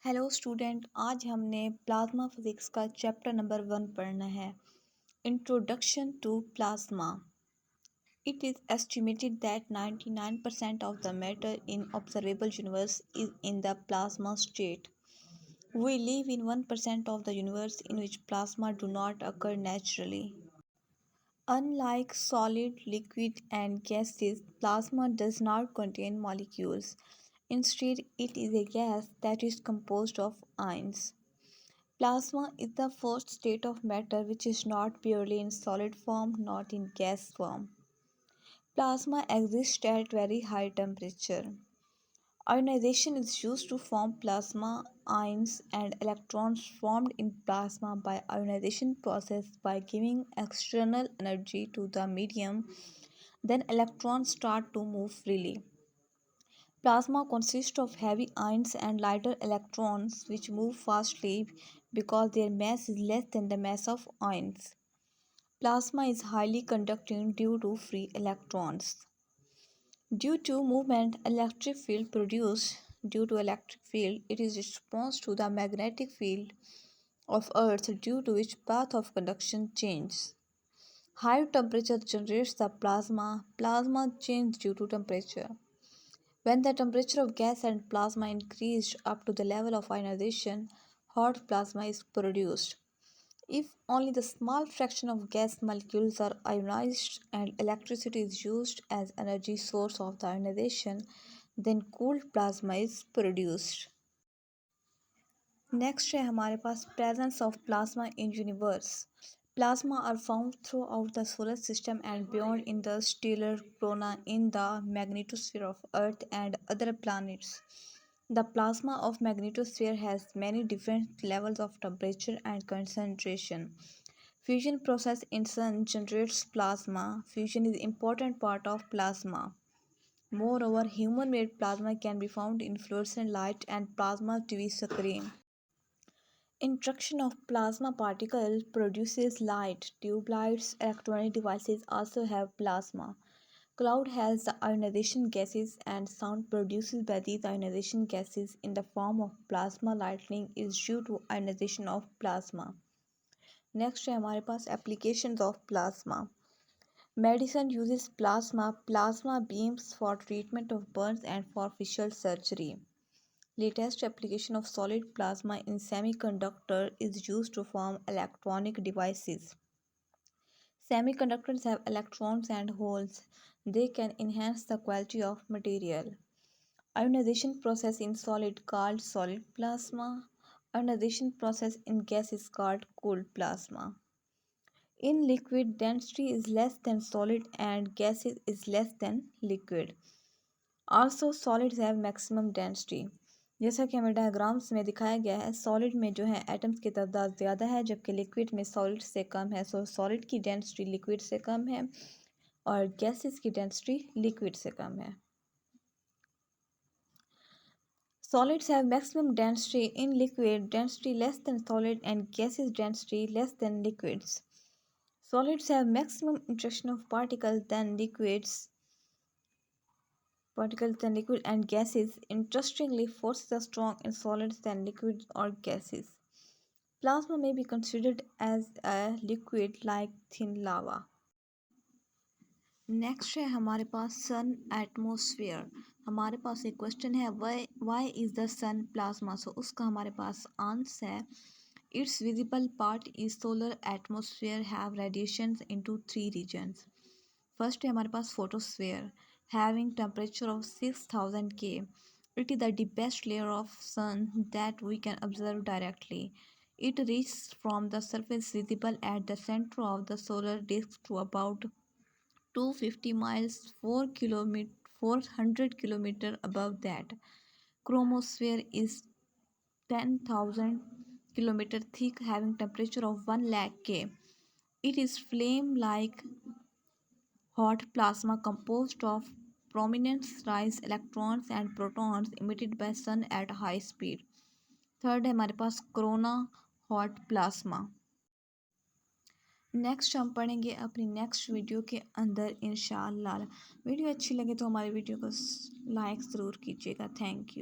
Hello student, आज हमने plasma physics का चैप्टर नंबर 1 पढ़ना है। Introduction to plasma. It is estimated that 99% of the matter in observable universe is in the plasma state. We live in 1% of the universe in which plasma do not occur naturally. Unlike solid, liquid, and gases, plasma does not contain molecules. Instead, it is a gas that is composed of ions. Plasma is the first state of matter which is not purely in solid form, not in gas form. Plasma exists at very high temperature. Ionization is used to form plasma. Ions and electrons formed in plasma by ionization process by giving external energy to the medium. Then electrons start to move freely. Plasma consists of heavy ions and lighter electrons which move fastly because their mass is less than the mass of ions. Plasma is highly conducting due to free electrons. Due to movement, electric field produced. Due to electric field, it is response to the magnetic field of Earth, due to which path of conduction changes. High temperature generates the plasma. Plasma changes due to temperature. When the temperature of gas and plasma increased up to the level of ionization, hot plasma is produced. If only the small fraction of gas molecules are ionized and electricity is used as energy source of the ionization, then cooled plasma is produced. Next है हमारे पास presence of plasma in universe. Plasma are found throughout the solar system and beyond in the stellar corona, in the magnetosphere of Earth and other planets. The plasma of magnetosphere has many different levels of temperature and concentration. Fusion process in sun generates plasma. Fusion is important part of plasma. Moreover, human-made plasma can be found in fluorescent light and plasma TV screen. Interaction of plasma particle produces light. Tube lights, electronic devices also have plasma. Cloud has the ionization gases and sound produced by these ionization gases in the form of plasma. Lightning is due to ionization of plasma. Next है हमारे पास applications of plasma. Medicine uses plasma beams for treatment of burns and for facial surgery. Latest application of solid plasma in semiconductor is used to form electronic devices. Semiconductors have electrons and holes. They can enhance the quality of material. Ionization process in solid called solid plasma. Ionization process in gas is called cooled plasma. In liquid, density is less than solid and gases is less than liquid. Also, solids have maximum density. जैसा कि हमें diagrams में दिखाया गया है, solid में जो है एटम्स की तादाद ज़्यादा है जबकि लिक्विड में सॉलिड से कम है. सो सॉलिड की डेंसिटी लिक्विड से कम है और गैसेस की डेंसिटी लिक्विड से कम है. Solids have maximum density. In liquid, density less than solid and gases density less than liquids. Solids have maximum interaction of particles than liquids and gases. Interestingly, forces are strong in solids than liquids or gases. Plasma may be considered as a liquid like thin lava. Next है हमारे पास सन atmosphere. हमारे पास एक question है why is the sun plasma. So उसका हमारे पास answer है its visible part is solar atmosphere have radiations into 3 regions. First है हमारे पास photosphere having temperature of 6000 K. It is the deepest layer of sun that we can observe directly. It reaches from the surface visible at the center of the solar disk to about 250 miles 400 kilometer above that. Chromosphere is 10,000 kilometer thick, having temperature of 1 lakh K. It is flame like hot plasma composed of prominence rise electrons and protons emitted by sun at high speed. Third है हमारे पास corona hot plasma. Next हम पढ़ेंगे अपनी next video के अंदर इंशाअल्लाह. Video अच्छी लगे तो हमारी वीडियो को लाइक ज़रूर कीजिएगा. Thank you.